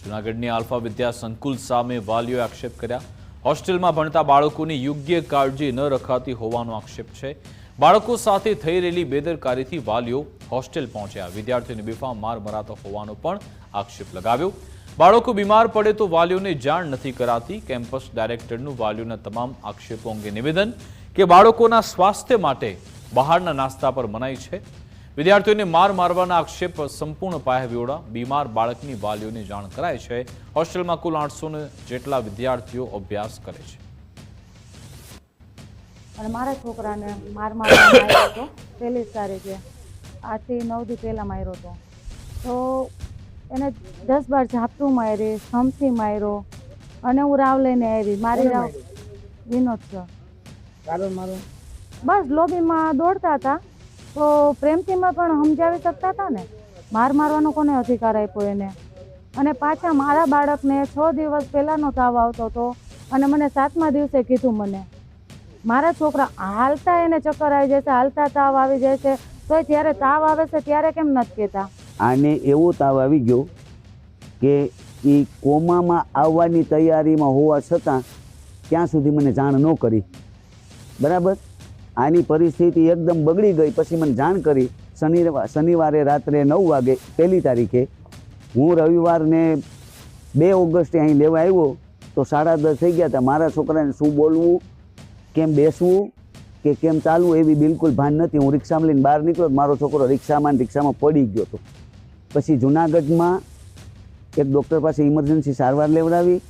જૂનાગઢની આલ્ફા વિદ્યા સંકુલ સામે વાલીઓએ આક્ષેપ કર્યા। હોસ્ટેલમાં ભણતા બાળકોની યોગ્ય કાળજી ન રખાતી હોવાનો આક્ષેપ છે। બાળકો સાથે થઈ રહેલી બેદરકારીથી વાલીઓ હોસ્ટેલ પહોંચ્યા। વિદ્યાર્થીઓને બેફામ માર મરાતો હોવાનો પણ આક્ષેપ લગાવ્યો। બાળકો બીમાર પડે તો વાલીઓને જાણ નથી કરાતી। કેમ્પસ ડાયરેક્ટરનું વાલીઓના તમામ આક્ષેપો અંગે નિવેદન કે બાળકોના સ્વાસ્થ્ય માટે બહારના નાસ્તા પર મનાઈ છે। વિદ્યાર્થીઓને માર મારવાના આક્ષેપ સંપૂર્ણ પાયે વિહોણા। બીમાર બાળકની વાલીઓને જાણ કરાય છે। હોસ્ટેલમાં કુલ 800 જેટલા વિદ્યાર્થીઓ અભ્યાસ કરે છે। અને મારા છોકરાને મારવામાં આવ્યો હતો 1 તારીખે, આજથી 9 દી પહેલાં માર્યો હતો। તો એને 10-12 ઝાપટું મારી, થમથી માર્યો અને હું રાવ લઈને આવી। મારી રાવ વિનોદ છે। બસ લોબીમાં દોડતા હતા તો પ્રેમથીમાં પણ સમજાવી શકતા હતા ને। મારવાનો કોને અધિકાર આપ્યો એને? અને પાછા મારા બાળકને 6 દિવસ પહેલાંનો તાવ આવતો હતો અને મને 7મા દિવસે કીધું મને। મારા છોકરા હાલતા એને ચક્કર આવી જાય છે, હાલતા તાવ આવી જાય છે, તો જ્યારે તાવ આવે છે ત્યારે કેમ નથી કહેતા? આને એવો તાવ આવી ગયો કે એ કોમામાં આવવાની તૈયારીમાં હોવા છતાં ત્યાં સુધી મને જાણ ન કરી। બરાબર, આની પરિસ્થિતિ એકદમ બગડી ગઈ। પછી મને જાણ કરી શનિવારે રાત્રે 9 વાગે 1 તારીખે। હું રવિવારને 2 ઓગસ્ટે અહીં લેવા આવ્યો તો 10:30 થઈ ગયા હતા। મારા છોકરાને શું બોલવું, કેમ બેસવું કે કેમ ચાલવું એવી બિલકુલ ભાન નથી। હું રિક્ષામાં લઈને બહાર નીકળ્યો, મારો છોકરો રિક્ષામાં પડી ગયો હતો। પછી જૂનાગઢમાં એક ડૉક્ટર પાસે ઇમરજન્સી સારવાર લેવડાવી।